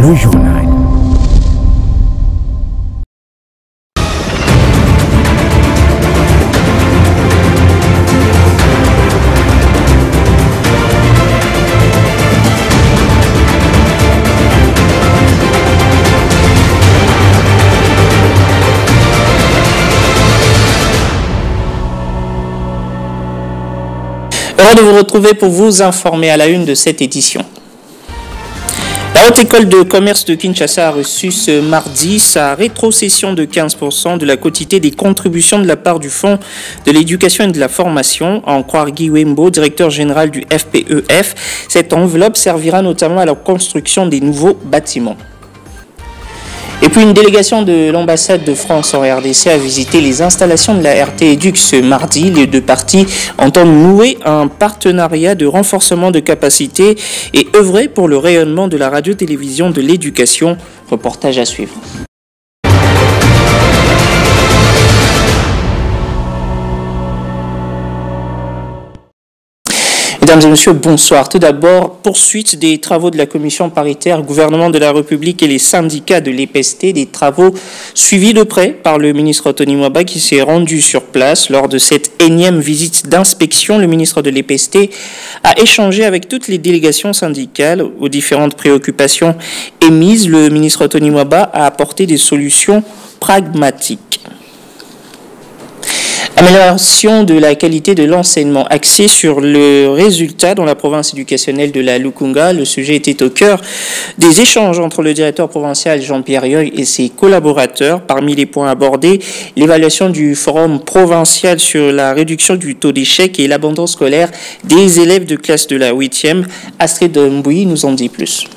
le journal. Heureux de vous retrouver pour vous informer à la une de cette édition. La Haute École de Commerce de Kinshasa a reçu ce mardi sa rétrocession de 15% de la quotité des contributions de la part du Fonds de l'éducation et de la formation, à en croire Guy Wembo, directeur général du FPEF. Cette enveloppe servira notamment à la construction des nouveaux bâtiments. Et puis une délégation de l'ambassade de France en RDC a visité les installations de la RT Éduc ce mardi. Les deux parties entendent nouer un partenariat de renforcement de capacité et œuvrer pour le rayonnement de la radio-télévision de l'éducation. Reportage à suivre. Mesdames et messieurs, bonsoir. Tout d'abord, poursuite des travaux de la commission paritaire gouvernement de la République et les syndicats de l'EPST, des travaux suivis de près par le ministre Tony Mwaba qui s'est rendu sur place. Lors de cette énième visite d'inspection, le ministre de l'EPST a échangé avec toutes les délégations syndicales aux différentes préoccupations émises. Le ministre Tony Mwaba a apporté des solutions pragmatiques. Amélioration de la qualité de l'enseignement axée sur le résultat dans la province éducationnelle de la Lukunga. Le sujet était au cœur des échanges entre le directeur provincial Jean-Pierre Yoy et ses collaborateurs. Parmi les points abordés, l'évaluation du forum provincial sur la réduction du taux d'échec et l'abandon scolaire des élèves de classe de la 8e. Astrid Mbouy nous en dit plus.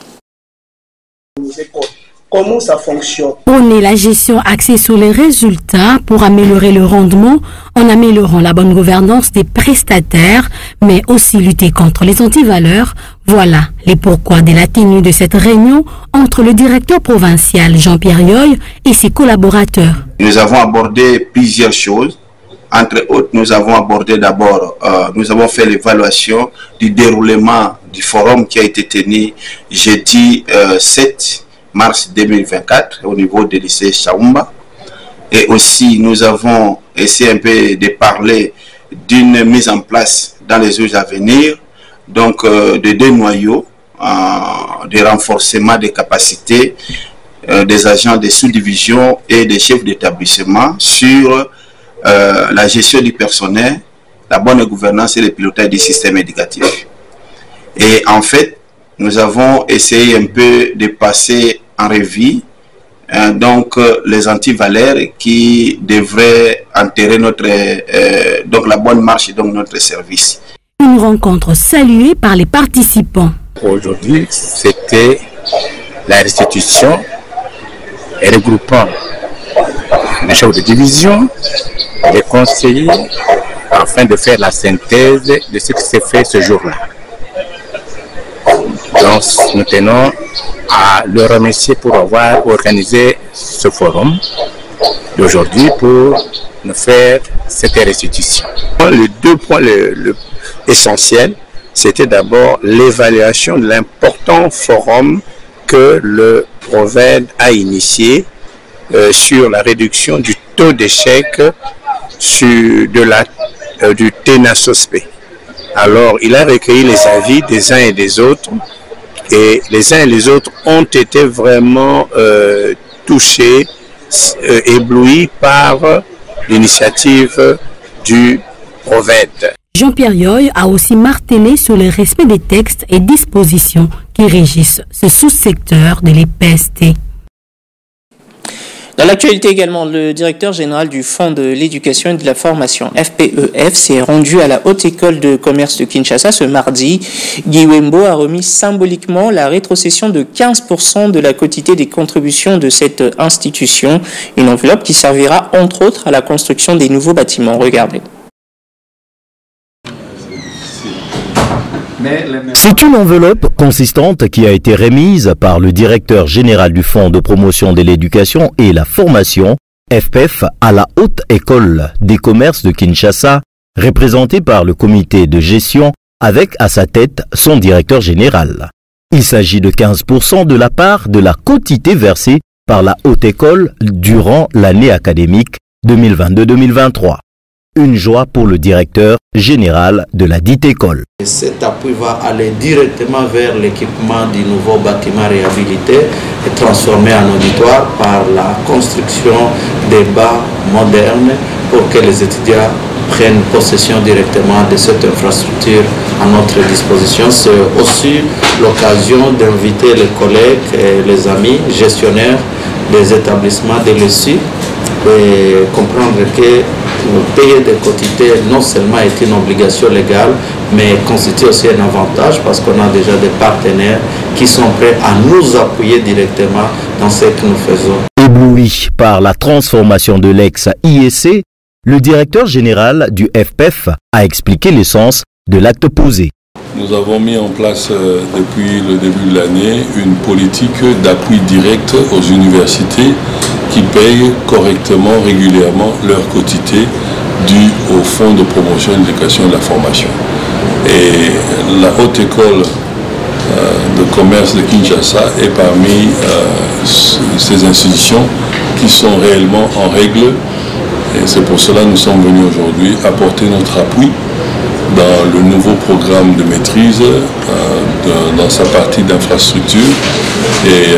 Comment ça fonctionne? On est la gestion axée sur les résultats pour améliorer le rendement en améliorant la bonne gouvernance des prestataires, mais aussi lutter contre les antivaleurs. Voilà les pourquoi de la tenue de cette réunion entre le directeur provincial Jean-Pierre Yoy et ses collaborateurs. Nous avons abordé plusieurs choses. Entre autres, nous avons abordé d'abord, nous avons fait l'évaluation du déroulement du forum qui a été tenu jeudi 7 mars 2024 au niveau du lycée Chaumba. Et aussi, nous avons essayé un peu de parler d'une mise en place dans les jours à venir, donc de deux noyaux, de renforcement des capacités des agents des sous-divisions et des chefs d'établissement sur la gestion du personnel, la bonne gouvernance et le pilotage du système éducatif. Et en fait, nous avons essayé un peu de passer en revue donc les antivaleurs qui devraient enterrer notre donc la bonne marche de notre service. Une rencontre saluée par les participants. Aujourd'hui, c'était la restitution et regroupant les chefs de division, les conseillers, afin de faire la synthèse de ce qui s'est fait ce jour-là. Donc, nous tenons à le remercier pour avoir organisé ce forum d'aujourd'hui pour nous faire cette restitution. Les deux points essentiels, c'était d'abord l'évaluation de l'important forum que le Proved a initié sur la réduction du taux d'échec du TENASOSP. Alors, il a recueilli les avis des uns et des autres. Et les uns et les autres ont été vraiment touchés, éblouis par l'initiative du Proved. Jean-Pierre Yoy a aussi martelé sur le respect des textes et dispositions qui régissent ce sous-secteur de l'EPST. Dans l'actualité également, le directeur général du Fonds de l'éducation et de la formation, FPEF, s'est rendu à la Haute École de Commerce de Kinshasa ce mardi. Guy Wembo a remis symboliquement la rétrocession de 15% de la quotité des contributions de cette institution, une enveloppe qui servira entre autres à la construction des nouveaux bâtiments. Regardez. C'est une enveloppe consistante qui a été remise par le directeur général du Fonds de promotion de l'éducation et la formation, FPEF, à la Haute École des commerces de Kinshasa, représentée par le comité de gestion avec à sa tête son directeur général. Il s'agit de 15% de la part de la quotité versée par la Haute École durant l'année académique 2022-2023. Une joie pour le directeur général de la dite école. Cet appui va aller directement vers l'équipement du nouveau bâtiment réhabilité et transformé en auditoire par la construction des bas modernes pour que les étudiants prennent possession directement de cette infrastructure à notre disposition. C'est aussi l'occasion d'inviter les collègues et les amis gestionnaires des établissements de l'ESU et comprendre que payer des quotités non seulement est une obligation légale, mais constitue aussi un avantage parce qu'on a déjà des partenaires qui sont prêts à nous appuyer directement dans ce que nous faisons. Ébloui par la transformation de l'ex-IEC, le directeur général du FPEF a expliqué l'essence de l'acte posé. Nous avons mis en place depuis le début de l'année une politique d'appui direct aux universités qui payent correctement, régulièrement leur quotité due au Fonds de promotion de l'éducation et de la formation. Et la Haute École de commerce de Kinshasa est parmi ces institutions qui sont réellement en règle. Et c'est pour cela que nous sommes venus aujourd'hui apporter notre appui dans le nouveau programme de maîtrise, dans sa partie d'infrastructure. Et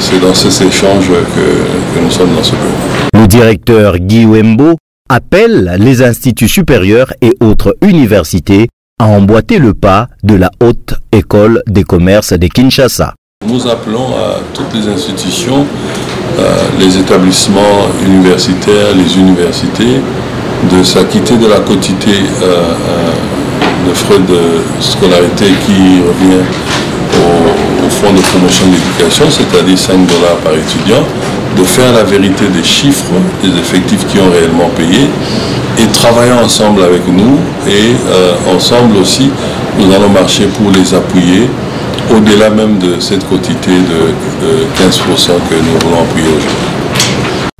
c'est dans ces échanges que nous sommes dans ce bureau. Le directeur Guy Wembo appelle les instituts supérieurs et autres universités à emboîter le pas de la Haute École des commerces de Kinshasa. Nous appelons à toutes les institutions, les établissements universitaires, les universités, de s'acquitter de la quotité de frais de scolarité qui revient au Fonds de promotion de l'éducation, c'est-à-dire 5 $ par étudiant, de faire la vérité des chiffres, des effectifs qui ont réellement payé, et travailler ensemble avec nous, et ensemble aussi, nous allons marcher pour les appuyer, au-delà même de cette quotité de 15% que nous voulons appuyer aujourd'hui.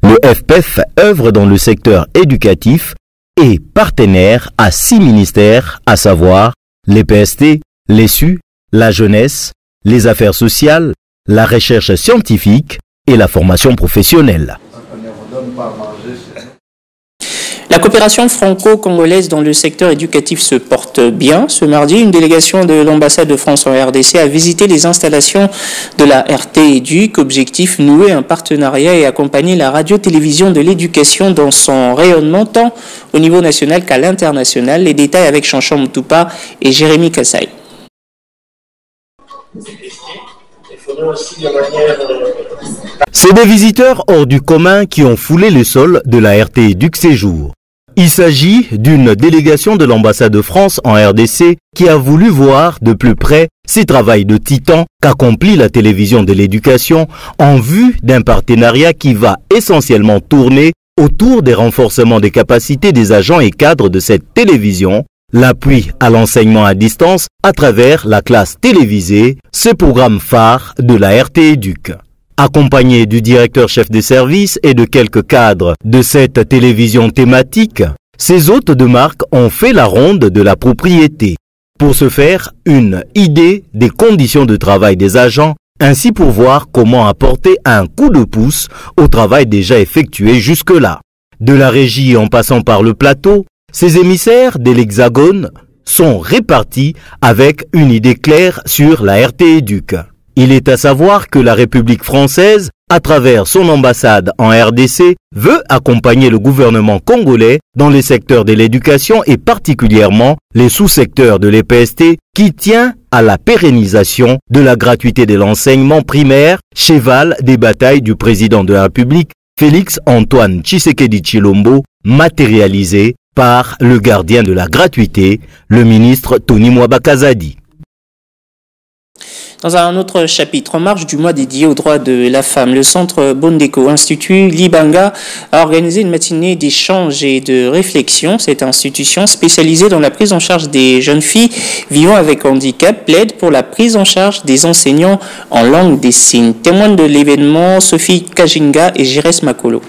Le FPEF œuvre dans le secteur éducatif et partenaire à 6 ministères, à savoir les PST, l'ESU, la jeunesse, les affaires sociales, la recherche scientifique et la formation professionnelle. La coopération franco-congolaise dans le secteur éducatif se porte bien. Ce mardi, une délégation de l'ambassade de France en RDC a visité les installations de la RT-Éduc. Objectif, nouer un partenariat et accompagner la radio-télévision de l'éducation dans son rayonnement tant au niveau national qu'à l'international. Les détails avec Chanchan Moutoupa et Jérémy Kassaï. C'est des visiteurs hors du commun qui ont foulé le sol de la RT-Éduc ces jours. Il s'agit d'une délégation de l'ambassade de France en RDC qui a voulu voir de plus près ces travaux de titan qu'accomplit la télévision de l'éducation en vue d'un partenariat qui va essentiellement tourner autour des renforcements des capacités des agents et cadres de cette télévision, l'appui à l'enseignement à distance à travers la classe télévisée, ce programme phare de la RT-Éduc. Accompagné du directeur chef des services et de quelques cadres de cette télévision thématique, ces hôtes de marque ont fait la ronde de la propriété pour se faire une idée des conditions de travail des agents, ainsi pour voir comment apporter un coup de pouce au travail déjà effectué jusque-là. De la régie en passant par le plateau, ces émissaires de l'Hexagone sont répartis avec une idée claire sur la RT-Éduc. Il est à savoir que la République française, à travers son ambassade en RDC, veut accompagner le gouvernement congolais dans les secteurs de l'éducation et particulièrement les sous-secteurs de l'EPST qui tient à la pérennisation de la gratuité de l'enseignement primaire, cheval des batailles du président de la République, Félix Antoine Tshisekedi Tshilombo, matérialisé par le gardien de la gratuité, le ministre Tony Mwabakazadi. Dans un autre chapitre, en marge du mois dédié aux droits de la femme, le centre Bondeko Institut Libanga a organisé une matinée d'échange et de réflexion. Cette institution spécialisée dans la prise en charge des jeunes filles vivant avec handicap plaide pour la prise en charge des enseignants en langue des signes. Témoigne de l'événement, Sophie Kajinga et Jires Makolo.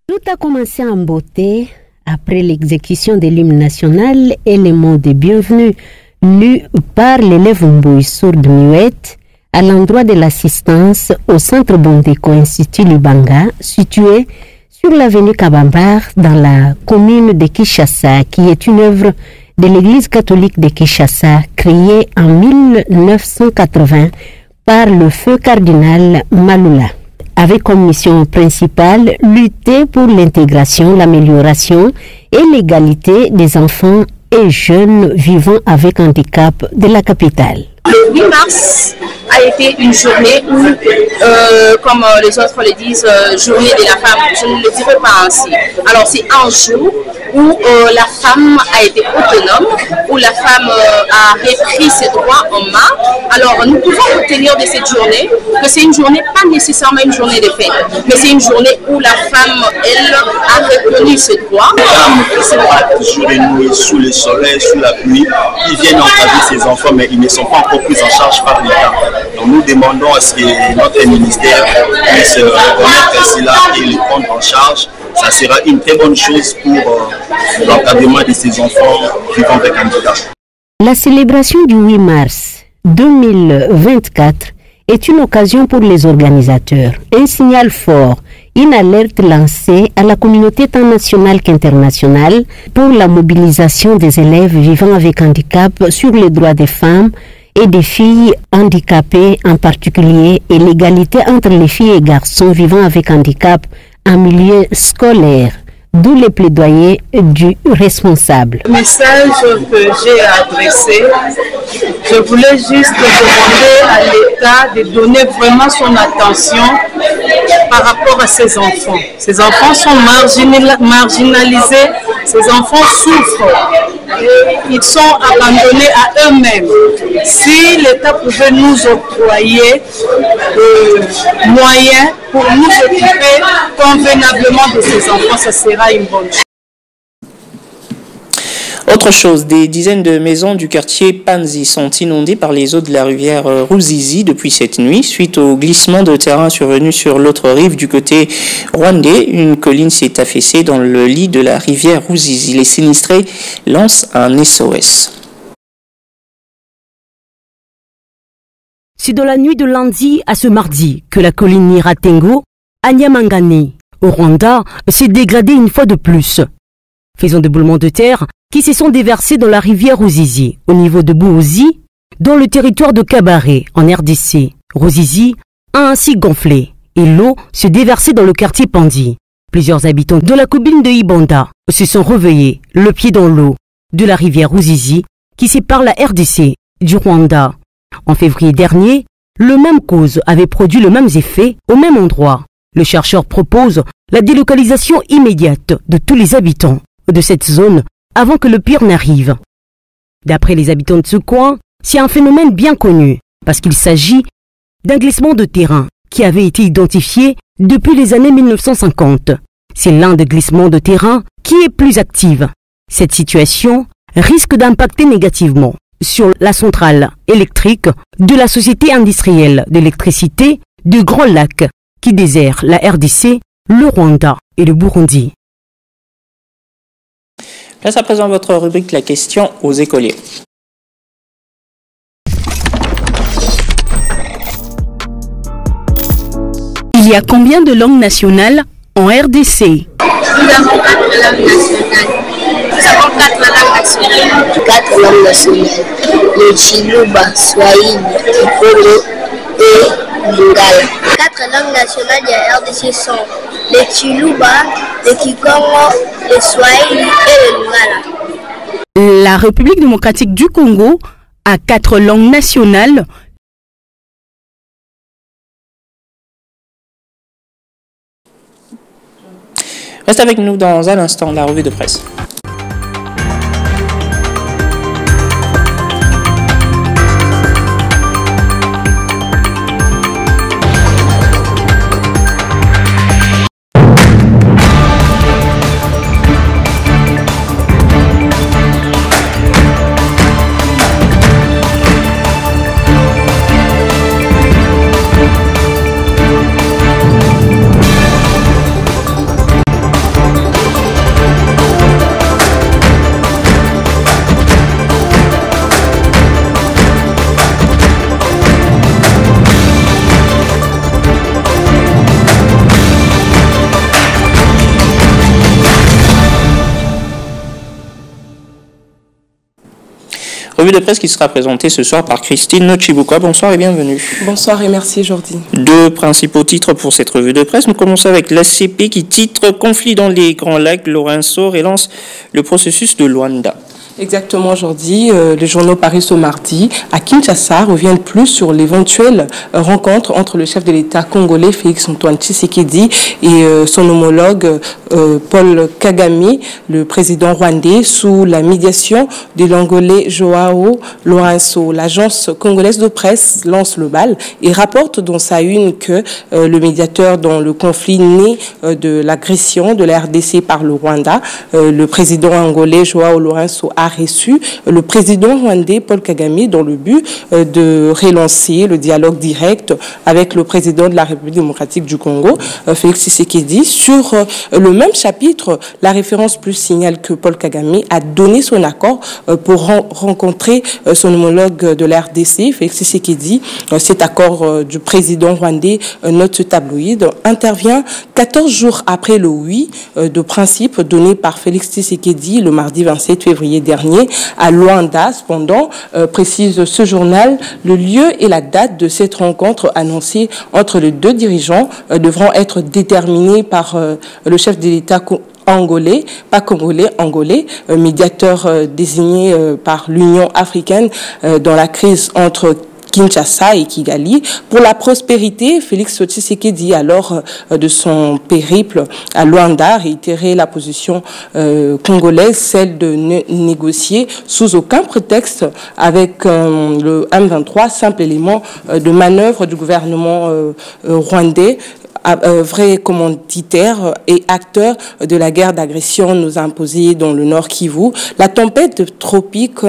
Tout a commencé en beauté après l'exécution de l'hymne national et les mots de bienvenue lu par l'élève Mbouy sourde muette à l'endroit de l'assistance au centre Bondeko Institut Lubanga, situé sur l'avenue Kabambar dans la commune de Kinshasa, qui est une œuvre de l'église catholique de Kinshasa, créée en 1980 par le feu cardinal Malula, avec comme mission principale lutter pour l'intégration, l'amélioration et l'égalité des enfants et jeunes vivant avec handicap de la capitale. Le 8 mars a été une journée où, comme les autres le disent, journée de la femme, je ne le dirais pas ainsi. Alors c'est un jour où la femme a été autonome, où la femme a repris ses droits en main. Alors nous pouvons retenir de cette journée que c'est une journée, pas nécessairement une journée de fête, mais c'est une journée où la femme, elle, a reconnu ses droits. Les femmes qui sont toujours énouées sous le soleil, sous la pluie, ils viennent encadrer ces enfants, mais ils ne sont pas encore pris en charge par l'État. Donc nous demandons à ce que notre ministère puisse remettre cela et les prendre en charge. Ça sera une très bonne chose pour l'encadrement de ces enfants vivant avec handicap. La célébration du 8 mars 2024 est une occasion pour les organisateurs, un signal fort, une alerte lancée à la communauté tant nationale qu'internationale pour la mobilisation des élèves vivant avec handicap sur les droits des femmes et des filles handicapées en particulier et l'égalité entre les filles et garçons vivant avec handicap en milieu scolaire, d'où les plaidoyers du responsable. Le message que j'ai adressé, je voulais juste demander à l'État de donner vraiment son attention par rapport à ces enfants. Ces enfants sont marginalisés, ces enfants souffrent, et ils sont abandonnés à eux-mêmes. Si l'État pouvait nous octroyer moyens pour nous occuper convenablement de ces enfants, ça sera une bonne chose. Autre chose, des dizaines de maisons du quartier Panzi sont inondées par les eaux de la rivière Ruzizi depuis cette nuit. Suite au glissement de terrain survenu sur l'autre rive du côté rwandais, une colline s'est affaissée dans le lit de la rivière Ruzizi. Les sinistrés lancent un SOS. C'est dans la nuit de lundi à ce mardi que la colline Niratengo, à Nyamangani, au Rwanda, s'est dégradée une fois de plus. Faisant d'éboulements de terre qui se sont déversés dans la rivière Ruzizi, au niveau de Bououzi, dans le territoire de Kabaré, en RDC. Ruzizi a ainsi gonflé et l'eau se déversait dans le quartier Pandi. Plusieurs habitants de la commune de Ibanda se sont réveillés, le pied dans l'eau, de la rivière Ruzizi qui sépare la RDC du Rwanda. En février dernier, le même cause avait produit le même effet au même endroit. Le chercheur propose la délocalisation immédiate de tous les habitants de cette zone avant que le pire n'arrive. D'après les habitants de ce coin, c'est un phénomène bien connu parce qu'il s'agit d'un glissement de terrain qui avait été identifié depuis les années 1950. C'est l'un des glissements de terrain qui est plus actif. Cette situation risque d'impacter négativement sur la centrale électrique de la société industrielle d'électricité du Grand Lac qui dessert la RDC, le Rwanda et le Burundi. Place à présent votre rubrique La question aux écoliers. Il y a combien de langues nationales en RDC? Nous avons 4 langues nationales. Nous avons 4 langues nationales. 4 langues nationales. Le Chiluba, Swahili, Kikolo et Lingala. 4 langues nationales de RDC sont le Chiluba, le Kikongo, le Swahili et le Lingala. La République démocratique du Congo a 4 langues nationales. Reste avec nous dans un instant, la revue de presse. Revue de presse qui sera présentée ce soir par Christine Chibuka. Bonsoir et bienvenue. Bonsoir et merci Jordi. Deux principaux titres pour cette revue de presse. Nous commençons avec l'ACP qui titre « Conflit dans les Grands Lacs, Lourenço relance le processus de Luanda ». Exactement, aujourd'hui, les journaux Paris ce mardi à Kinshasa reviennent plus sur l'éventuelle rencontre entre le chef de l'État congolais Félix-Antoine Tshisekedi et son homologue Paul Kagame, le président rwandais, sous la médiation de l'Angolais Joao Lourenço. L'agence congolaise de presse lance le bal et rapporte dans sa une que le médiateur dans le conflit né de l'agression de la RDC par le Rwanda, le président angolais Joao Lourenço a reçu le président rwandais Paul Kagame dans le but de relancer le dialogue direct avec le président de la République démocratique du Congo, Félix Tshisekedi. Sur le même chapitre, la référence plus signale que Paul Kagame a donné son accord pour rencontrer son homologue de la RDC, Félix Tshisekedi. Cet accord du président rwandais, note ce tabloïd, intervient 14 jours après le oui de principe donné par Félix Tshisekedi le mardi 27 février dernier à Luanda. Cependant, précise ce journal, le lieu et la date de cette rencontre annoncée entre les deux dirigeants devront être déterminés par le chef de l'État angolais, pas congolais, angolais, médiateur désigné par l'Union africaine dans la crise entre Kinshasa et Kigali. Pour la prospérité, Félix Tshisekedi, alors de son périple à Luanda, a réitéré la position congolaise, celle de négocier sous aucun prétexte avec le M23, simple élément de manœuvre du gouvernement rwandais, vrai commanditaire et acteur de la guerre d'agression nous imposée dans le Nord Kivu. La tempête tropique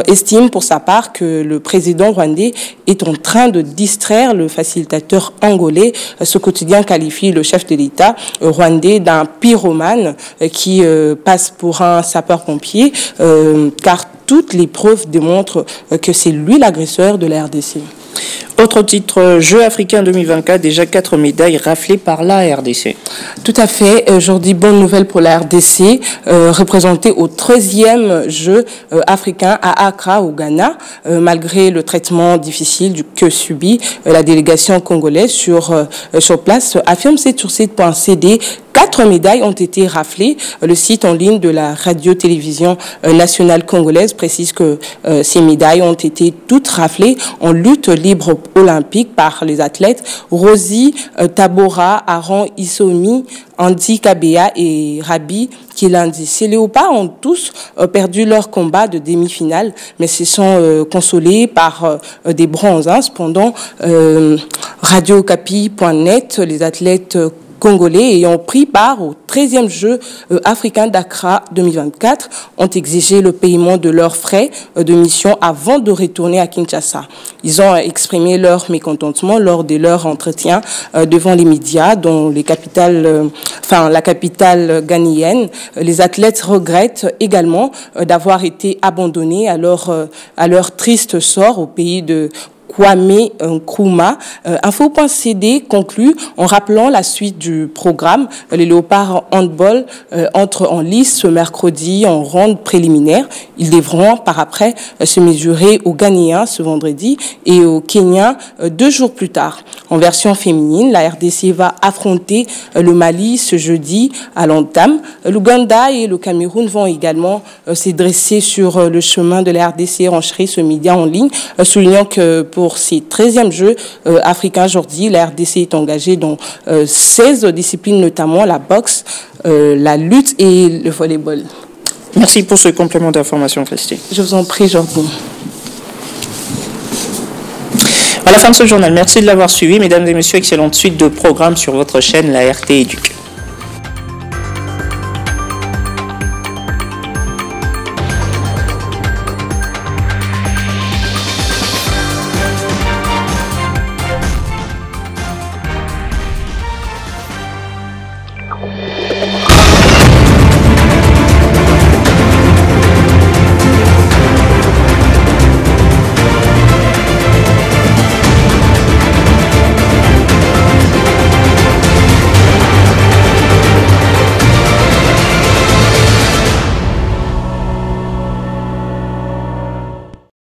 estime pour sa part que le président rwandais est en train de distraire le facilitateur angolais. Ce quotidien qualifie le chef de l'État rwandais d'un pyromane qui passe pour un sapeur-pompier, car toutes les preuves démontrent que c'est lui l'agresseur de la RDC. Autre titre, Jeux africains 2024, déjà 4 médailles raflées par la RDC. Tout à fait. Aujourd'hui, bonne nouvelle pour la RDC, représentée au 13e Jeux africains à Accra, au Ghana. Malgré le traitement difficile que subit la délégation congolaise sur place, affirme sur site.cd. 4 médailles ont été raflées. Le site en ligne de la radio-télévision nationale congolaise précise que ces médailles ont été toutes raflées en lutte libre olympique par les athlètes Rosie Tabora, Aaron Isomi, Andy Kabea et Rabi Kilandi. Ces léopards ont tous perdu leur combat de demi-finale, mais se sont consolés par des bronzes. Cependant, radiocapi.net, les athlètes congolais ayant pris part au 13e Jeux africains d'Accra 2024 ont exigé le paiement de leurs frais de mission avant de retourner à Kinshasa. Ils ont exprimé leur mécontentement lors de leur entretien devant les médias, dont la capitale ghanéenne. Les athlètes regrettent également d'avoir été abandonnés à leur triste sort au pays de Kwame Nkrumah. Info.cd conclut en rappelant la suite du programme. Les Léopards handball entrent en lice ce mercredi en ronde préliminaire. Ils devront par après se mesurer aux Ghanéens ce vendredi et aux Kenyans 2 jours plus tard. En version féminine, la RDC va affronter le Mali ce jeudi à l'entame. L'Ouganda et le Cameroun vont également se dresser sur le chemin de la RDC Rancherie ce midi en ligne, soulignant que pour ces 13e Jeux africains aujourd'hui, la RDC est engagée dans 16 disciplines, notamment la boxe, la lutte et le volleyball. Merci pour ce complément d'information, Christine. Je vous en prie, Jordi. À la fin de ce journal, merci de l'avoir suivi. Mesdames et messieurs, excellente suite de programmes sur votre chaîne, la RT Éduc.